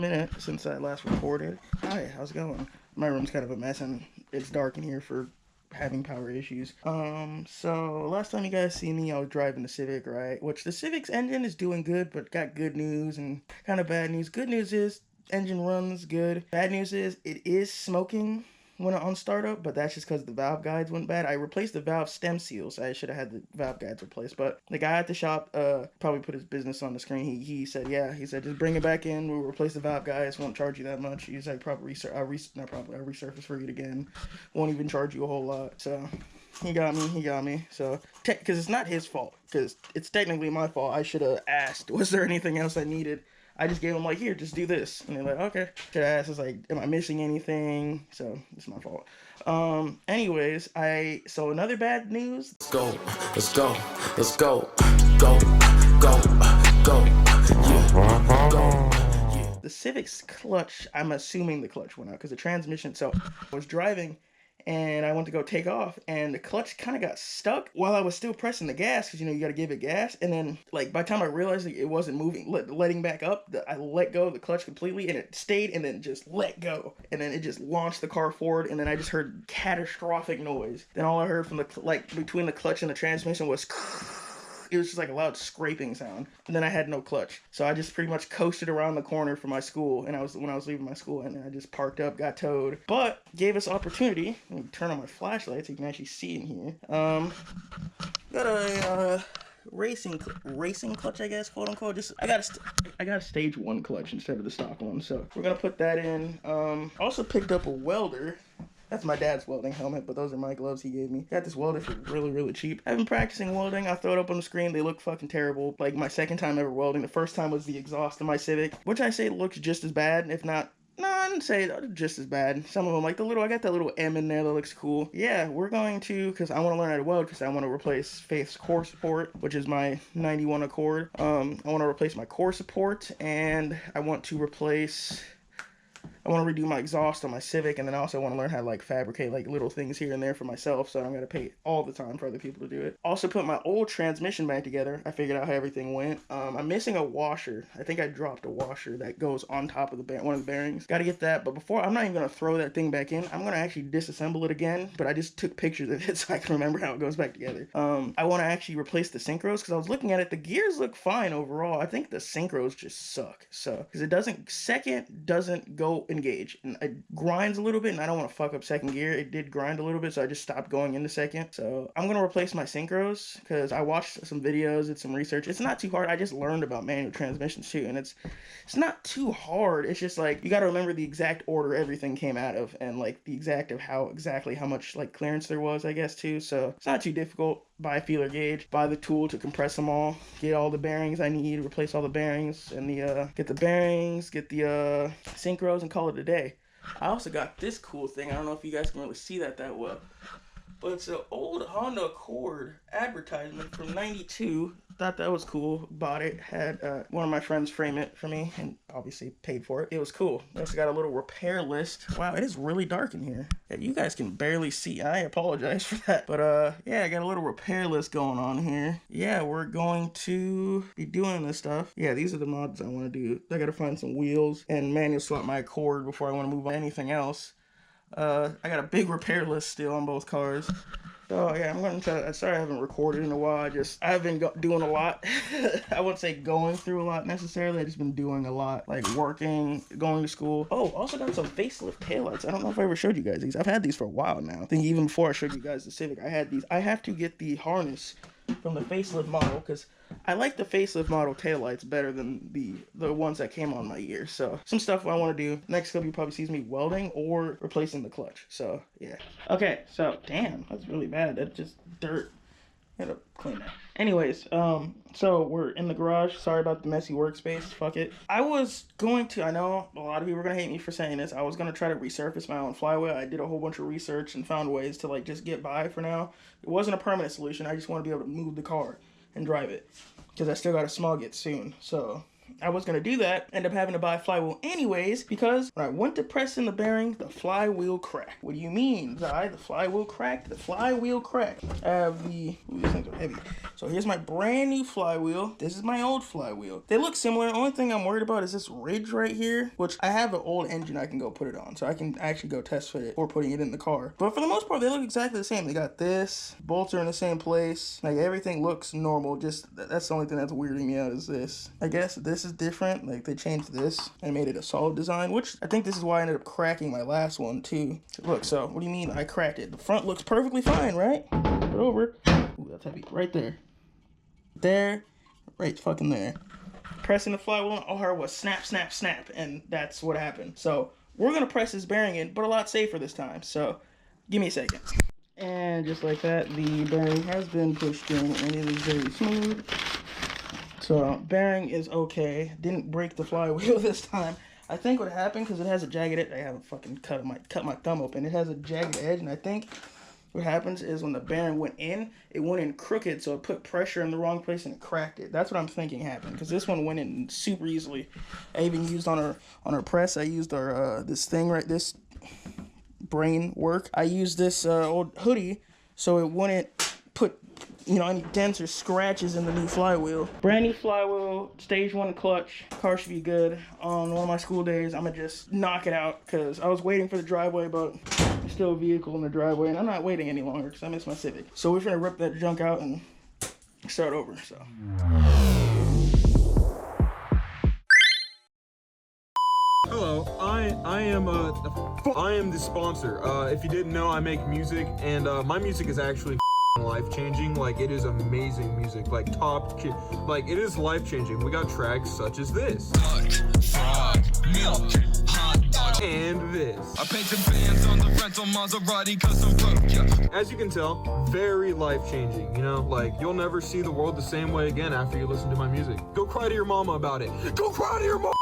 minute since I last recorded. Hi, how's it going? My room's kind of a mess and it's dark in here for having power issues. So last time you guys see me, I was driving the Civic, right? Which the Civic's engine is doing good, but got good news and kind of bad news. Good news is engine runs good. Bad news is it is smoking when on startup, but that's just because the valve guides went bad. I replaced the valve stem seals. I should have had the valve guides replaced, but the guy at the shop probably put his business on the screen. He said, yeah, he said just bring it back in. We'll replace the valve guides. Won't charge you that much. He's like I'll resurface for it again. Won't even charge you a whole lot. So he got me. So because it's not his fault, because it's technically my fault. I should have asked, was there anything else I needed? I just gave them like, here, just do this. And they're like, okay. Should I ask, like, am I missing anything? So it's my fault. Anyways, so another bad news. Let's go. Yeah. The Civic's clutch, I'm assuming the clutch went out because the transmission, so I was driving and I went to go take off and the clutch kind of got stuck while I was still pressing the gas because, you got to give it gas. And then, like, by the time I realized it wasn't moving, letting back up, I let go of the clutch completely and it stayed and then just let go. And then it just launched the car forward and then I just heard catastrophic noise. Then all I heard from between the clutch and the transmission was it was just like a loud scraping sound. And then I had no clutch. So I just pretty much coasted around the corner from my school. And when I was leaving my school, and I just parked up, got towed. But gave us opportunity. Let me turn on my flashlight so you can actually see in here. Got a racing clutch, I guess, quote unquote. I got a stage 1 clutch instead of the stock one. So we're gonna put that in. Also picked up a welder. That's my dad's welding helmet, but those are my gloves he gave me. Got this welder for really, really cheap. I've been practicing welding. I throw it up on the screen. They look fucking terrible. Like, my second time ever welding. The first time was the exhaust of my Civic, which I say looks just as bad, if not... No, I didn't say just as bad. Some of them, like I got that little M in there that looks cool. Yeah, we're going to, because I want to learn how to weld, because I want to replace Faith's core support, which is my 91 Accord. I want to replace my core support, and I want to redo my exhaust on my Civic, and then I also want to learn how to, like, fabricate, like, little things here and there for myself, so I don't got to pay all the time for other people to do it. Also put my old transmission back together. I figured out how everything went. I'm missing a washer. I think I dropped a washer that goes on top of one of the bearings. Got to get that, but before, I'm not even going to throw that thing back in. I'm going to actually disassemble it again, but I just took pictures of it so I can remember how it goes back together. I want to actually replace the synchros, because I was looking at it. The gears look fine overall. I think the synchros just suck, so, because it doesn't go engage, and it grinds a little bit, and I don't want to fuck up second gear. It did grind a little bit, so I just stopped going into second. So I'm gonna replace my synchros, because I watched some videos, did some research. It's not too hard. I just learned about manual transmissions too, and it's not too hard. It's just like, you got to remember the exact order everything came out of, and like the exact of how much like clearance there was, I guess, too. So it's not too difficult. Buy a feeler gauge, buy the tool to compress them all, get all the bearings I need, replace all the bearings, and get the bearings, get the synchros, and call it a day. I also got this cool thing. I don't know if you guys can really see that well, but it's an old Honda Accord advertisement from '92. Thought that was cool. Bought it. Had one of my friends frame it for me, and obviously paid for it. It was cool. I also got a little repair list. Wow, it is really dark in here. Yeah, you guys can barely see. I apologize for that. But yeah, I got a little repair list going on here. Yeah, we're going to be doing this stuff. Yeah, these are the mods I want to do. I got to find some wheels and manual swap my Accord before I want to move on to anything else. I got a big repair list still on both cars. So yeah, I'm gonna try. Sorry I haven't recorded in a while. I've been doing a lot. I wouldn't say going through a lot necessarily. I've just been doing a lot, like working, going to school. Oh, also got some facelift taillights. I don't know if I ever showed you guys these. I've had these for a while now. I think even before I showed you guys the Civic, I had these. I have to get the harness from the facelift model, because I like the facelift model taillights better than the ones that came on my year. So some stuff I want to do. Next clip you probably sees me welding or replacing the clutch. So yeah. Okay, so damn, that's really bad. That's just dirt. Gotta clean that. Anyways, so we're in the garage. Sorry about the messy workspace. Fuck it. I know a lot of people are gonna hate me for saying this. I was gonna try to resurface my own flywheel. I did a whole bunch of research and found ways to, like, just get by for now. It wasn't a permanent solution. I just want to be able to move the car and drive it, because I still gotta smog it soon. So I was gonna do that, end up having to buy a flywheel anyways, because when I went to press in the bearing, the flywheel cracked. What do you mean, Zai? The flywheel cracked? The flywheel cracked. I have the, ooh, these things are heavy. So here's my brand new flywheel. This is my old flywheel. They look similar. The only thing I'm worried about is this ridge right here, which I have an old engine I can go put it on. So I can actually go test fit it or putting it in the car. But for the most part, they look exactly the same. They got this, bolts are in the same place. Like everything looks normal. Just that's the only thing that's weirding me out is this. I guess this is different. Like they changed this and made it a solid design, which I think this is why I ended up cracking my last one too. Look, so what do you mean I cracked it? The front looks perfectly fine, right? Put it over. Ooh, that's heavy. Right there. There. Right fucking there. Pressing the flywheel and all I heard was snap, snap, snap, and that's what happened. So we're gonna press this bearing in, but a lot safer this time. So give me a second. And just like that, the bearing has been pushed in and it is very smooth. So bearing is okay. Didn't break the flywheel this time. I think what happened, because it has a jagged edge, I haven't fucking cut my thumb open. It has a jagged edge, and I think what happens is when the bearing went in, it went in crooked, so it put pressure in the wrong place and it cracked it. That's what I'm thinking happened, because this one went in super easily. I even used on our press, I used our this thing right, this brain work. I used this old hoodie, so it wouldn't put, you know, any dents or scratches in the new flywheel. Brand new flywheel, stage 1 clutch. Car should be good. On one of my school days, I'm gonna just knock it out because I was waiting for the driveway, but there's still a vehicle in the driveway, and I'm not waiting any longer because I miss my Civic. So we're gonna rip that junk out and start over. So. Hello, I am the sponsor. If you didn't know, I make music, and my music is actually life-changing. Like, it is amazing music, like like it is life-changing. We got tracks such as this frog milk hot dog and this. I painted bands on the rental Maserati cause I'm broke, yeah. As you can tell, very life-changing, you know, like you'll never see the world the same way again after you listen to my music. Go cry to your mama about it. Go cry to your mama.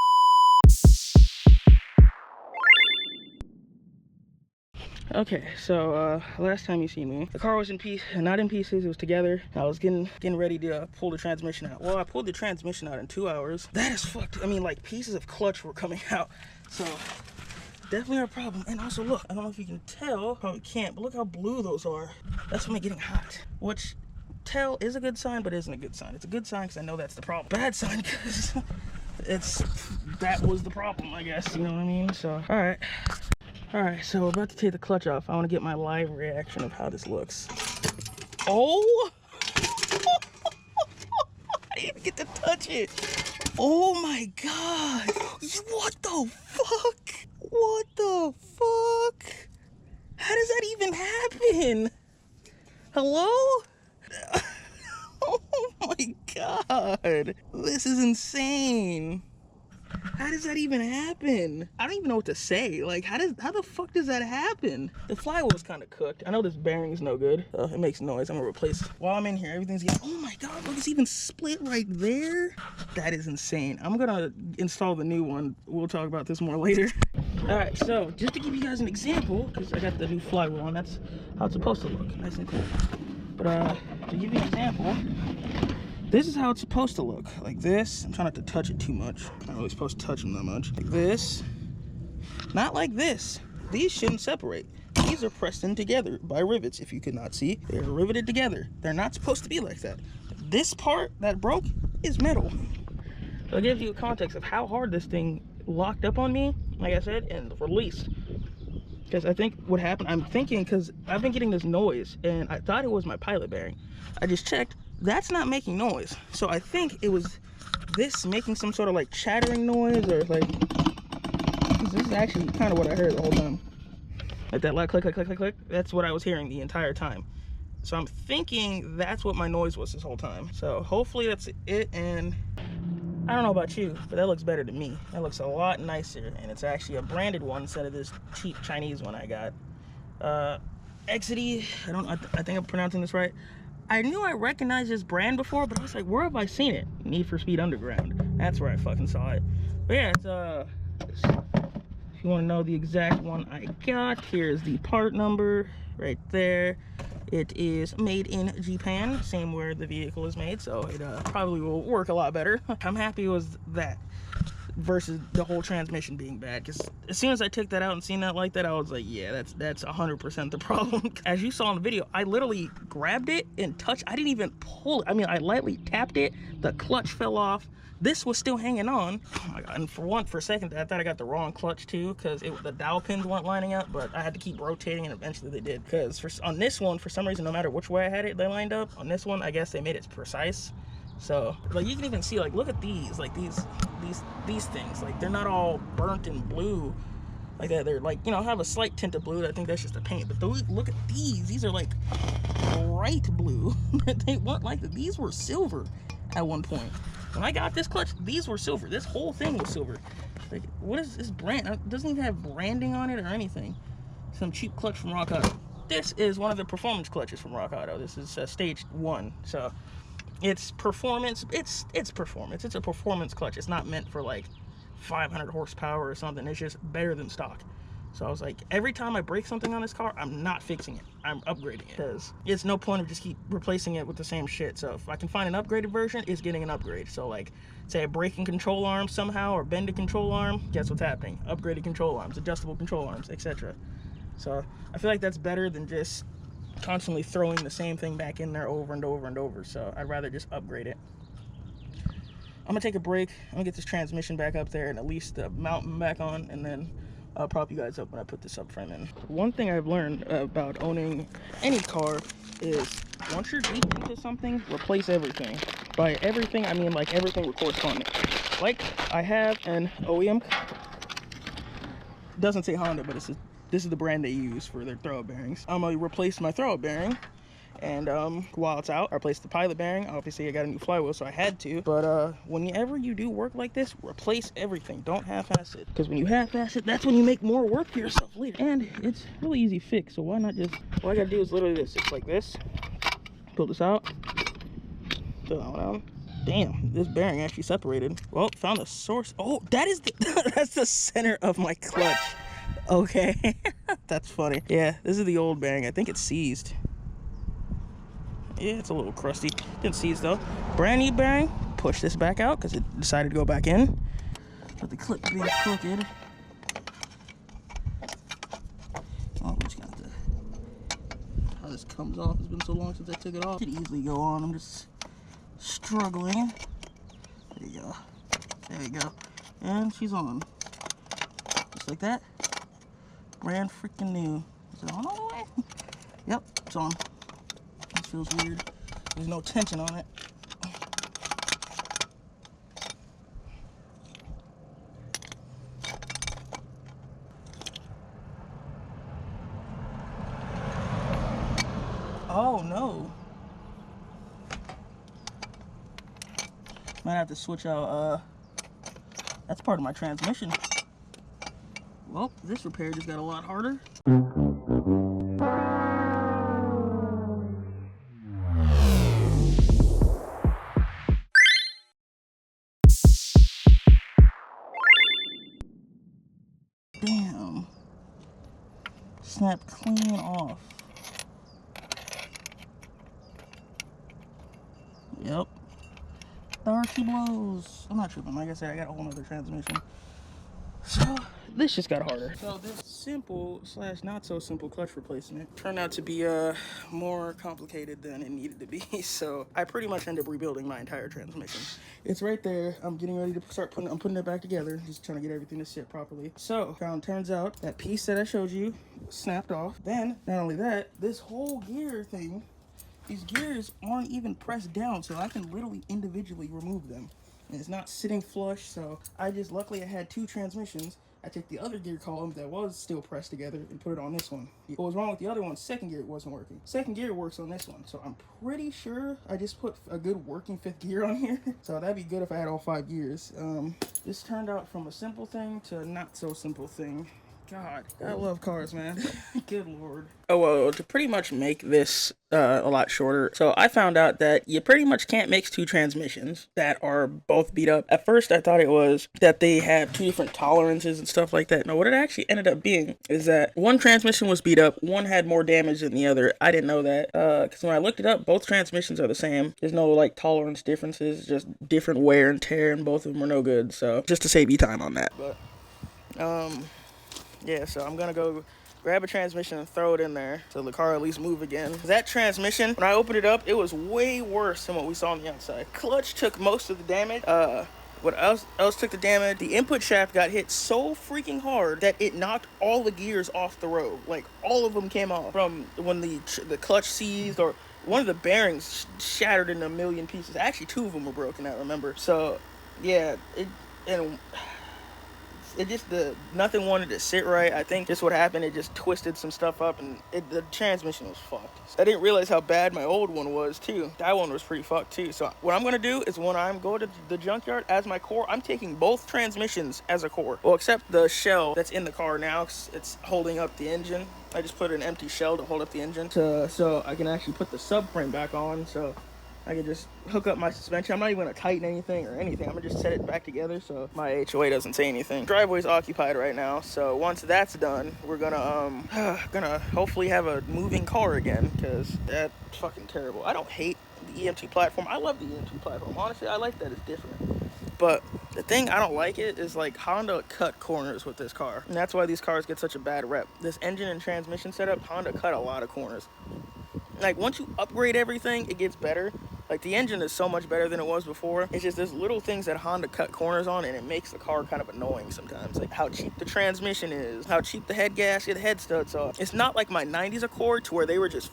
Okay, so last time you seen me, the car was in pieces, not in pieces, it was together. I was getting ready to pull the transmission out. Well, I pulled the transmission out in 2 hours. That is fucked. I mean, like, pieces of clutch were coming out. So, definitely a problem. And also, look, I don't know if you can tell, probably can't, but look how blue those are. That's from it getting hot, which tell is a good sign, but isn't a good sign. It's a good sign because I know that's the problem. Bad sign because that was the problem, I guess, you know what I mean? So, all right, so we're about to take the clutch off. I want to get my live reaction of how this looks. Oh! I didn't even get to touch it. Oh my God. What the fuck? What the fuck? How does that even happen? Hello? Oh my God. This is insane. How does that even happen? I don't even know what to say. Like, how the fuck does that happen? The flywheel's kind of cooked. I know this bearing's no good. It makes noise. I'm gonna replace it. While I'm in here, everything's getting, oh my God, look, it's even split right there. That is insane. I'm gonna install the new one. We'll talk about this more later. All right, so just to give you guys an example, because I got the new flywheel on, that's how it's supposed to look, nice and cool. But to give you an example, this is how it's supposed to look, like this. I'm trying not to touch it too much. I'm not really supposed to touch them that much. Like this, not like this. These shouldn't separate. These are pressed in together by rivets, if you could not see. They're riveted together. They're not supposed to be like that. This part that broke is metal. So it gives you a context of how hard this thing locked up on me, like I said, and released. Because I think what happened, I'm thinking, because I've been getting this noise, and I thought it was my pilot bearing. I just checked. That's not making noise. So I think it was this making some sort of like chattering noise, or like, this is actually kind of what I heard the whole time. Like that like click, click, click, click, click. That's what I was hearing the entire time. So I'm thinking that's what my noise was this whole time. So hopefully that's it, and I don't know about you, but that looks better to me. That looks a lot nicer, and it's actually a branded one instead of this cheap Chinese one I got. Exidy, I think I'm pronouncing this right. I knew I recognized this brand before, but I was like, where have I seen it? Need for Speed Underground. That's where I fucking saw it. But yeah, if you want to know the exact one I got, here's the part number right there. It is made in Japan, same where the vehicle is made, so it probably will work a lot better. I'm happy with that versus the whole transmission being bad, because as soon as I took that out and seen that like that, I was like, yeah, that's 100% the problem. As you saw in the video, I literally grabbed it and touched. I didn't even pull it. I mean, I lightly tapped it, the clutch fell off. This was still hanging on. Oh my god! And for a second, I thought I got the wrong clutch too, because the dowel pins weren't lining up. But I had to keep rotating, and eventually they did. Because on this one, for some reason, no matter which way I had it, they lined up. On this one, I guess they made it precise. So like you can even see, like, look at these, like these things, like they're not all burnt and blue like that. They're like, you know, have a slight tint of blue. I think that's just the paint. But look at these are like bright blue. They weren't like that. These were silver at one point. When I got this clutch, these were silver. This whole thing was silver. Like, what is this brand? It doesn't even have branding on it or anything. Some cheap clutch from Rock Auto. This is one of the performance clutches from Rock Auto. This is stage 1. So it's performance. It's performance. It's a performance clutch. It's not meant for like 500 horsepower or something. It's just better than stock. So I was like, every time I break something on this car, I'm not fixing it. I'm upgrading it, because it's no point of just keep replacing it with the same shit. So if I can find an upgraded version, it's getting an upgrade. So like, say I break a control arm somehow or bend a control arm, guess what's happening? Upgraded control arms, adjustable control arms, etc. So I feel like that's better than just constantly throwing the same thing back in there over and over and over. So I'd rather just upgrade it. I'm gonna take a break. I'm gonna get this transmission back up there and at least mount them back on, and then I'll prop you guys up when I put this subframe in. One thing I've learned about owning any car is once you're deep into something, replace everything. By everything, I mean like everything with corresponding. Like I have an OEM, doesn't say Honda, but this is the brand they use for their throw bearings. I'm gonna replace my throw bearing. And while it's out, I replaced the pilot bearing. Obviously I got a new flywheel, so I had to. But whenever you do work like this, replace everything. Don't half-ass it, because when you half-ass it, that's when you make more work for yourself later. And it's really easy fix, so why not just, all I gotta do is literally this. It's like this, pull this out, pull that one out. Damn, this bearing actually separated. Well, found the source. Oh, that is that's the center of my clutch. Okay. That's funny. Yeah, this is the old bearing. I think it's seized. Yeah, it's a little crusty. Didn't seize though. Brand new bearing. Push this back out because it decided to go back in. But the clip being crooked. Oh, we just got to. How this comes off. It's been so long since I took it off. It could easily go on. I'm just struggling. There you go. There you go. And she's on. Just like that. Brand freaking new. Is it on all the way? Yep, it's on. This feels weird. There's no tension on it. Oh no. Might have to switch out, that's part of my transmission. Well, this repair just got a lot harder. Damn. Snapped clean off. Yep. Darky blows. I'm not tripping. Like I said, I got a whole nother transmission. So this just got harder. So this simple / not so simple clutch replacement turned out to be more complicated than it needed to be. So I pretty much ended up rebuilding my entire transmission. It's right there. I'm getting ready to start putting it back together. Just trying to get everything to sit properly. So turns out that piece that I showed you snapped off. Then not only that, this whole gear thing, these gears aren't even pressed down, so I can literally individually remove them. And it's not sitting flush, so luckily I had 2 transmissions. I took the other gear column that was still pressed together and put it on this one. What was wrong with the other one? Second gear wasn't working. Second gear works on this one, so I'm pretty sure I just put a good working 5th gear on here. So that'd be good if I had all 5 gears. This turned out from a simple thing to a not so simple thing. God, I love cars, man. Good lord. Oh, well, to pretty much make this a lot shorter, so I found out that you pretty much can't mix two transmissions that are both beat up. At first, I thought it was that they had two different tolerances and stuff like that. No, what it actually ended up being is that one transmission was beat up, one had more damage than the other. I didn't know that, because when I looked it up, both transmissions are the same. There's no, like, tolerance differences, just different wear and tear, and both of them are no good, so just to save you time on that. But, yeah, so I'm gonna go grab a transmission and throw it in there so the car at least move again. That transmission, when I opened it up, it was way worse than what we saw on the outside. Clutch took most of the damage. What else took the damage? The input shaft got hit so freaking hard that it knocked all the gears off the road. Like, all of them came off from when the clutch seized, or one of the bearings shattered into a million pieces. Actually, two of them were broken, I remember. So, yeah, it just, nothing wanted to sit right. I think just what happened, it just twisted some stuff up, and the transmission was fucked. I didn't realize how bad my old one was too. That one was pretty fucked too. So what I'm gonna do is, when I'm going to the junkyard as my core, I'm taking both transmissions as a core. Well, except the shell that's in the car now, 'cause it's holding up the engine. I just put an empty shell to hold up the engine so I can actually put the subframe back on, so I can just hook up my suspension. I'm not even gonna tighten anything or anything. I'm gonna just set it back together so my HOA doesn't say anything. Driveway's occupied right now, so once that's done, we're gonna hopefully have a moving car again, because that's fucking terrible. I don't hate the EM2 platform. I love the EM2 platform. Honestly, I like that it's different. But the thing I don't like it is, like, Honda cut corners with this car. And that's why these cars get such a bad rep. This engine and transmission setup, Honda cut a lot of corners. Like, once you upgrade everything, it gets better. Like, the engine is so much better than it was before. It's just there's little things that Honda cut corners on, and it makes the car kind of annoying sometimes. Like how cheap the transmission is, how cheap the head gasket, the head studs are. It's not like my 90s Accord, to where they were just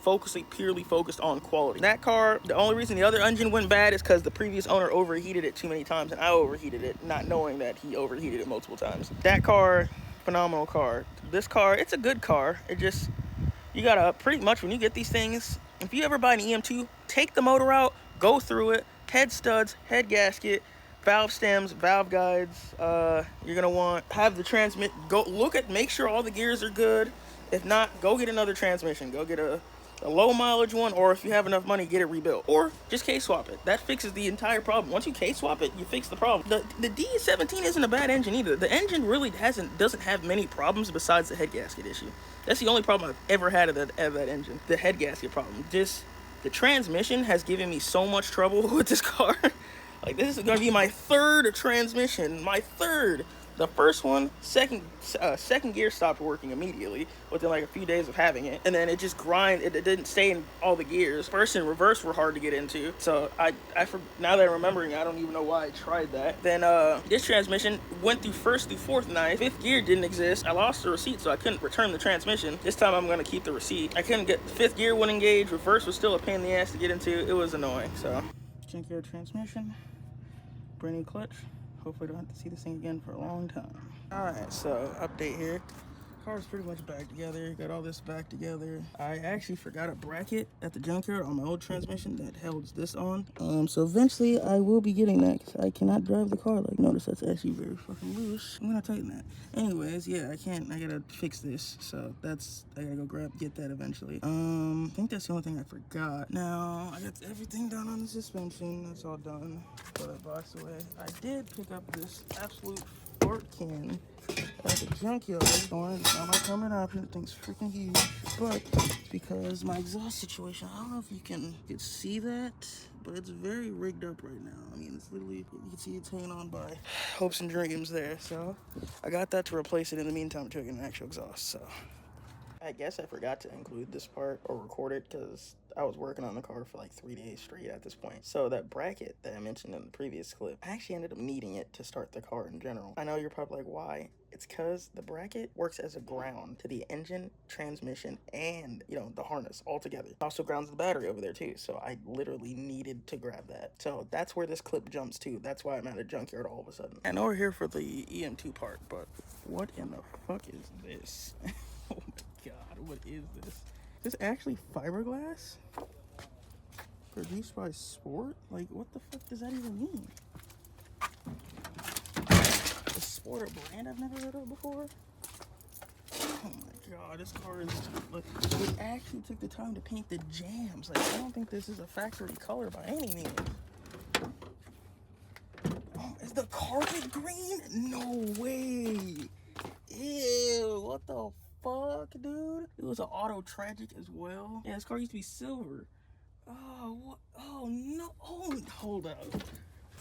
purely focused on quality. That car, the only reason the other engine went bad is because the previous owner overheated it too many times, and I overheated it, not knowing that he overheated it multiple times. That car, phenomenal car. This car, it's a good car. It just, you gotta, pretty much when you get these things, if you ever buy an EM2, take the motor out, go through it, head studs, head gasket, valve stems, valve guides. You're gonna want, have the go look at, make sure all the gears are good. If not, go get another transmission. Go get a low mileage one, or if you have enough money, get it rebuilt. Or just K-swap it. That fixes the entire problem. Once you K-swap it, you fix the problem. The D17 isn't a bad engine either. The engine really doesn't have many problems besides the head gasket issue. That's the only problem I've ever had of that engine. The head gasket problem. The transmission has given me so much trouble with this car. Like, this is gonna be my third transmission. My third. The first one, second gear stopped working immediately within like a few days of having it, and then it just it didn't stay in all the gears. First and reverse were hard to get into, so now that I'm remembering, I don't even know why I tried that. Then this transmission went through first through fourth night. Fifth gear didn't exist. I lost the receipt, so I couldn't return the transmission. This time I'm gonna keep the receipt. I couldn't get, fifth gear wouldn't engage. Reverse was still a pain in the ass to get into. It was annoying. So junkyard transmission, brand new clutch. Hopefully I don't have to see this thing again for a long time. Alright, so update here. Car's pretty much back together. Got all this back together. I actually forgot a bracket at the junkyard on my old transmission that holds this on. So eventually I will be getting that, because I cannot drive the car. Like, notice that's actually very fucking loose. I'm gonna tighten that. Anyways, yeah, I gotta fix this. So I gotta go get that eventually. I think that's the only thing I forgot. Now, I got everything done on the suspension. That's all done. Put that box away. I did pick up this absolute fart can at the junkyard. It's not my permanent option. The thing's freaking huge. But it's because my exhaust situation, I don't know if you can see that, but it's very rigged up right now. I mean, it's literally, you can see it's hanging on by hopes and dreams there. So I got that to replace it. In the meantime, I'm taking an actual exhaust. So I guess I forgot to include this part or record it, because I was working on the car for like 3 days straight at this point. So that bracket that I mentioned in the previous clip, I actually ended up needing it to start the car in general. I know you're probably like, why? It's because the bracket works as a ground to the engine, transmission, and, the harness all together. It also grounds the battery over there too. So I literally needed to grab that. So that's where this clip jumps to. That's why I'm at a junkyard all of a sudden. I know we're here for the EM2 part, but what in the fuck is this? Oh my god, what is this? Is this actually fiberglass? Produced by Sport? Like, what the fuck does that even mean? Is Sport a brand I've never heard of before? Oh my god, this car is like, it actually took the time to paint the jams. Like, I don't think this is a factory color by any means. Oh, is the carpet green? No way. Ew, what the fuck, dude? It was an auto tragic as well. Yeah, this car used to be silver. Oh, what? Oh no. Oh, hold up.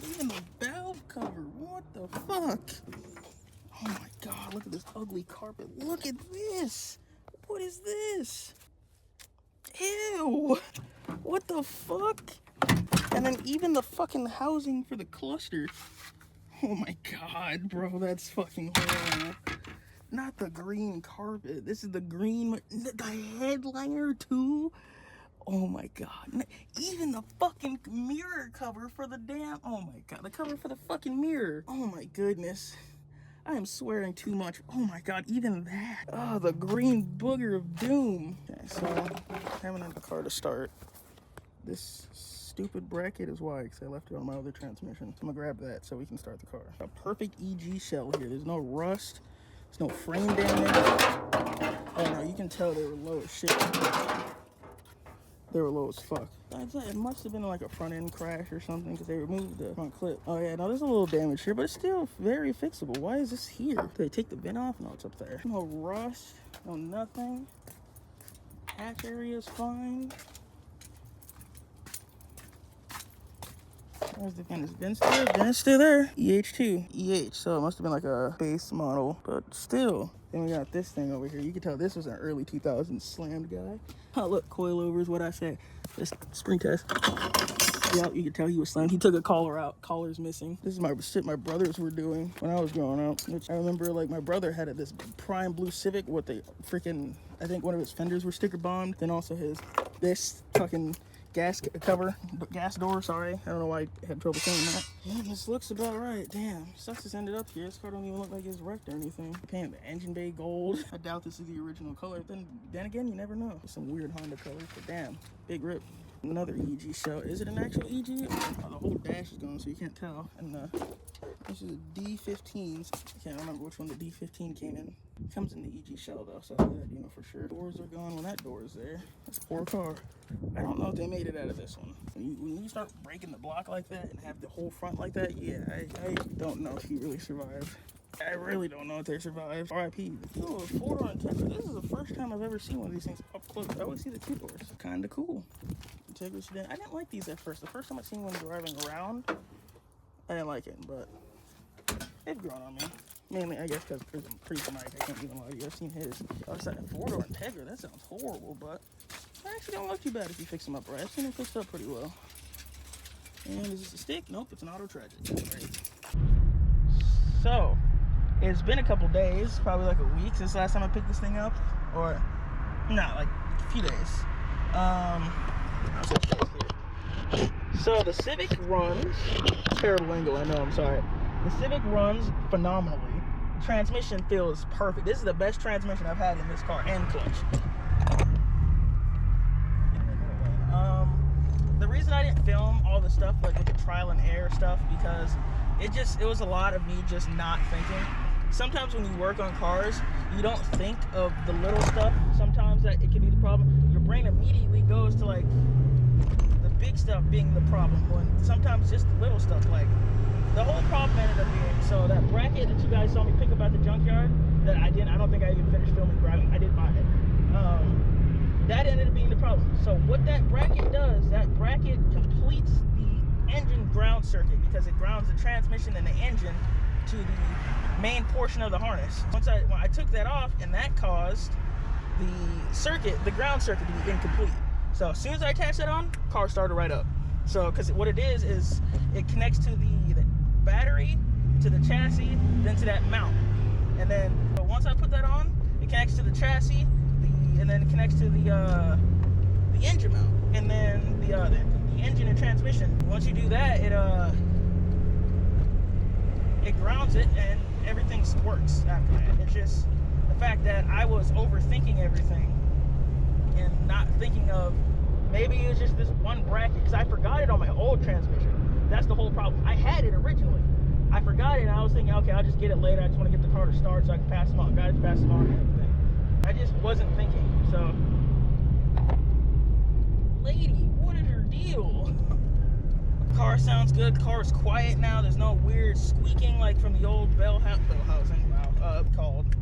Even the valve cover. What the fuck? Oh my god, look at this ugly carpet. Look at this. What is this? Ew. What the fuck? And then even the fucking housing for the cluster. Oh my god, bro, that's fucking horrible. Not the green carpet. This is the green, the headliner too. Oh my god. Even the fucking mirror cover for the damn, oh my god, the cover for the fucking mirror. Oh my goodness. I am swearing too much. Oh my god, even that. Oh, the green booger of doom. Okay, so I haven't had the car to start. This stupid bracket is why, because I left it on my other transmission. So I'm gonna grab that so we can start the car. A perfect EG shell here. There's no rust. There's no frame damage. Oh no, you can tell they were low as shit. They were low as fuck. It must have been like a front end crash or something because they removed the front clip. Oh yeah, no, there's a little damage here, but it's still very fixable. Why is this here? Did they take the vent off? No, it's up there. No rust, no nothing. Hatch area is fine. There's the vent. Is vent still there? Vent's still there. EH2. so it must have been like a base model, but still. Then we got this thing over here. You can tell this was an early 2000s slammed guy. Oh, look, coilovers, what I said. This spring test. Yeah, you can tell he was slammed. He took a collar out. Collar's missing. This is my shit my brothers were doing when I was growing up. Which I remember, like, my brother had this prime blue Civic with the freaking, I think one of his fenders were sticker bombed. Then also this fucking gas cover, gas door, sorry. I don't know why I had trouble saying that. Yeah, this looks about right. Damn, sucks this ended up here. This car don't even look like it's wrecked or anything. Painted the engine bay gold. I doubt this is the original color. Then again, you never know. It's some weird Honda colors, but damn, big rip. Another EG shell. Is it an actual EG? Oh, the whole dash is gone, so you can't tell. And this is a D15s. I can't remember which one the D15 came in. It comes in the EG shell though, so that you know for sure. Doors are gone when that door is there. That's a poor car. I don't know if they made it out of this one. When you start breaking the block like that and have the whole front like that, yeah, I don't know if you really survived. I really don't know if they survived. RIP. Oh, a 4-door Integra. This is the first time I've ever seen one of these things up close. I always see the 2 doors. Kinda cool. Integra sedan. I didn't like these at first. The first time I seen one driving around, I didn't like it, but they've grown on me. Mainly, I guess, because I'm pretty Mike. I can't even lie to you. I've seen his. I was like, a 4-door Integra. That sounds horrible, but I actually don't look too bad if you fix them up right. I've seen them fixed up pretty well. And is this a stick? Nope, it's an auto tragic. Right. So, it's been a couple days, probably like a week since last time I picked this thing up. Or, no, like a few days. So the Civic runs, terrible angle, I know, I'm sorry. The Civic runs phenomenally. The transmission feels perfect. This is the best transmission I've had in this car, and clutch. The reason I didn't film all the stuff like with the trial and error stuff, because it was a lot of me just not thinking. Sometimes when you work on cars, you don't think of the little stuff. Sometimes that it can be the problem. Your brain immediately goes to like the big stuff being the problem, when sometimes just the little stuff, like the whole problem ended up being, so that bracket that you guys saw me pick up at the junkyard, that I don't think I even finished filming grabbing. I did buy it. That ended up being the problem. So what that bracket does, that bracket completes the engine ground circuit, because it grounds the transmission and the engine to the main portion of the harness. When I took that off, and that caused the ground circuit to be incomplete. So as soon as I attached that on, car started right up. So because what it is it connects to the battery, to the chassis, then to that mount. And then once I put that on, it connects to the chassis, and then it connects to the engine mount, and then the engine and transmission. Once you do that, it grounds it, and everything works after that. It's just the fact that I was overthinking everything and not thinking of, maybe it was just this one bracket, because I forgot it on my old transmission. That's the whole problem. I had it originally. I forgot it, and I was thinking, okay, I'll just get it later. I just want to get the car to start so I can pass them on. Got it to pass them on and everything. I just wasn't thinking. So, lady, what is your deal? Car sounds good. Car's quiet now. There's no weird squeaking like from the old bell housing. Wow, called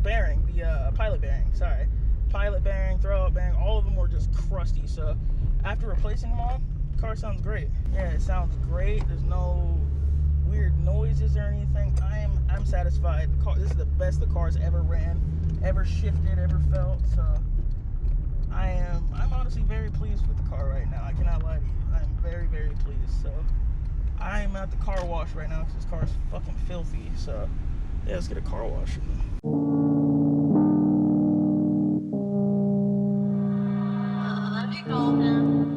bearing, the pilot bearing. Sorry, pilot bearing, throwout bearing. All of them were just crusty. So after replacing them all, the car sounds great. Yeah, it sounds great. There's no weird noises or anything. I'm satisfied. The car, this is the best the car's ever ran, ever shifted, ever felt. So I'm honestly very pleased with the car right now. I cannot lie to you. I'm very, very pleased. So I'm at the car wash right now because this car is fucking filthy. So yeah, let's get a car wash. Let me call him.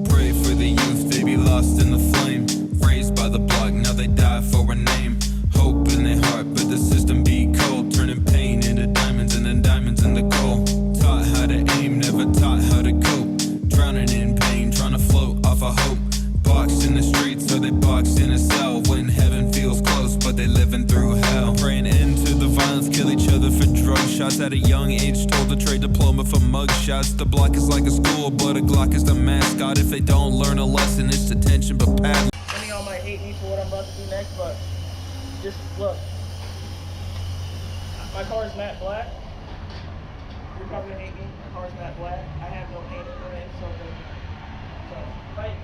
Pray for the youth, they be lost in the flame. Raised by the block, now they die for a name. Hope in their heart, but the system be cold. Turning pain into diamonds and then diamonds into gold. Taught how to aim, never taught how to cope. Drowning in pain, trying to float off a hope. Boxed in the streets, or they boxed in a cell. When heaven feels close, but they living through hell. Praying into the violence, kill each other for drug shots. At a young age, told to trade diploma for mug shots. The block is like a school, but a Glock is the mascot. If they don't learn a lesson, it's detention, but paddle. Some of y'all might hate me for what I'm about to do next, but just look. My car is matte black. You're probably gonna hate me. My car is matte black. I have no paint in it, so fight me.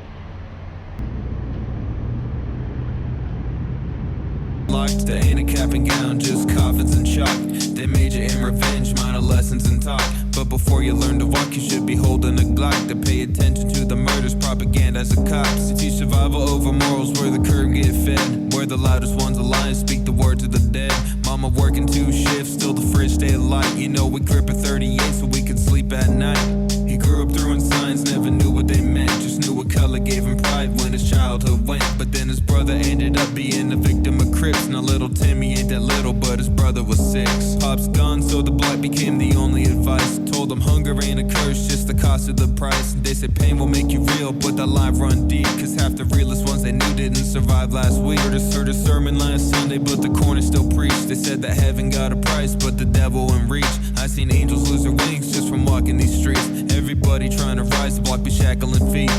Locked, there ain't a cap and gown, just coffins and chalk. They major in revenge, minor lessons in talk. But before you learn to walk, you should be holding a Glock. To pay attention to the murders, propaganda as a cops. To teach survival over morals, where the curb get fed. Where the loudest ones alive speak the word to the dead. Mama working 2 shifts, still the fridge stay alight. You know we grip a 38 so we could sleep at night. He grew up throwing signs, never knew what they meant. Just knew what color gave him pride when his childhood went. But then his brother ended up being a victim of Crips. Now little Timmy ain't that little, but his brother was 6. Pop's gone, so the block became the only advice. Told him hunger ain't a curse, just the cost of the price. They said pain will make you real, but that line run deep. Cause half the realest ones they knew didn't survive last week. Heard a sermon last Sunday, but the corner still preached. They said that heaven got a price, but the devil in reach. I seen angels lose their wings just from walking these streets. Everybody trying to rise, the block be shackling feet.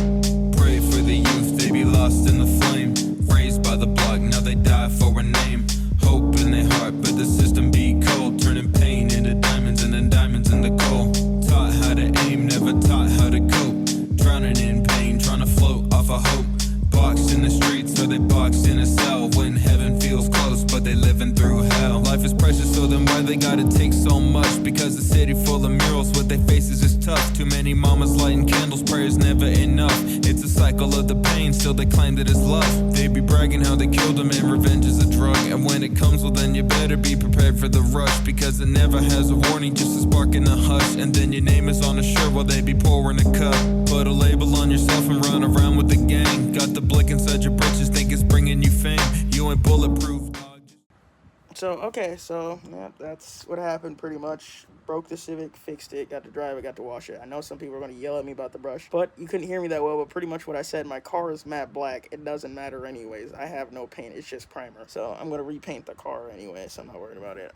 Pray for the youth, they be lost in the flame. Raised by the block, now they die for a name. Hope in their heart, but the system be cold. Turning pain into diamonds and then diamonds into gold. Taught how to aim, never taught how to cope. Drowning in pain, trying to float off a hope. Boxed in the streets, or they boxed in a cell. When heaven feels close, but they living through hell. Life is precious, so then why they gotta take so much? Because the city full of murals, what they faces is tough. Too many mamas lighting candles, prayers never enough. It's a cycle of the pain, still they claim that it's love. They be bragging how they killed them and revenge is a drug. And when it comes, well then you better be prepared for the rush. Because it never has a warning, just a spark in a hush. And then your name is on a shirt while they be pouring a cup. Put a label on yourself and run around with the gang. Got the blick inside your britches, think it's bringing you fame. You ain't bulletproof, dog. So, okay, so, yeah, that's what happened pretty much. Broke the Civic, fixed it, got to drive it, got to wash it. I know some people are going to yell at me about the brush, but you couldn't hear me that well, but pretty much what I said, my car is matte black. It doesn't matter anyways. I have no paint. It's just primer. So, I'm going to repaint the car anyway, so I'm not worried about it.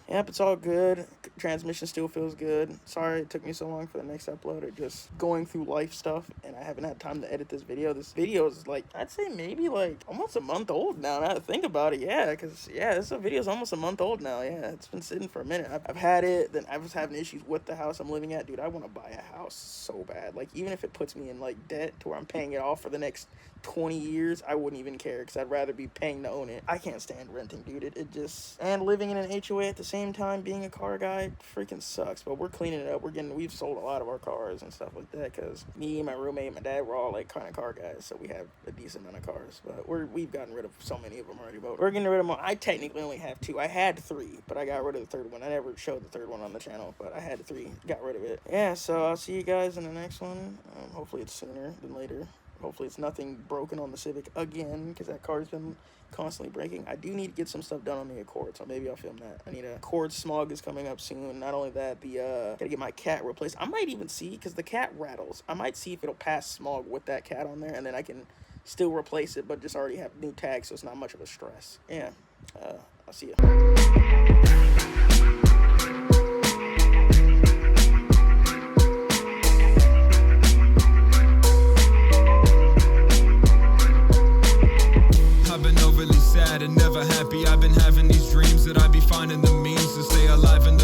Yep, it's all good. Transmission still feels good. Sorry it took me so long for the next upload. It just going through life stuff, and I haven't had time to edit this video. This video is like, I'd say maybe like almost a month old now that I think about it. Yeah, because, yeah, this video is almost a month old now. Yeah, it's been sitting for a minute. I've had it, then I was having issues with the house I'm living at. Dude, I want to buy a house so bad. Like, even if it puts me in like debt to where I'm paying it off for the next 20 years, I wouldn't even care because I'd rather be paying to own it. I can't stand renting, dude. It just, and living in an HOA at the same time, being a car guy, freaking sucks. But we're cleaning it up. We've sold a lot of our cars and stuff like that because me, my roommate, my dad, we're all like kind of car guys, so we have a decent amount of cars. But we've gotten rid of so many of them already. But we're getting rid of them. I technically only have 2. I had 3, but I got rid of the third one. I never showed the third one on the channel, but I had 3, got rid of it. Yeah, so I'll see you guys in the next one. Hopefully it's sooner than later. Hopefully it's nothing broken on the Civic again, because that car's been constantly breaking. I do need to get some stuff done on the Accord, so maybe I'll film that. I need a Accord smog is coming up soon. Not only that, gotta get my cat replaced. I might even see, because the cat rattles, I might see if it'll pass smog with that cat on there, and then I can still replace it, but just already have new tags, so it's not much of a stress. Yeah. I'll see you. I've been overly sad and never happy. I've been having these dreams that I be finding the means to stay alive in the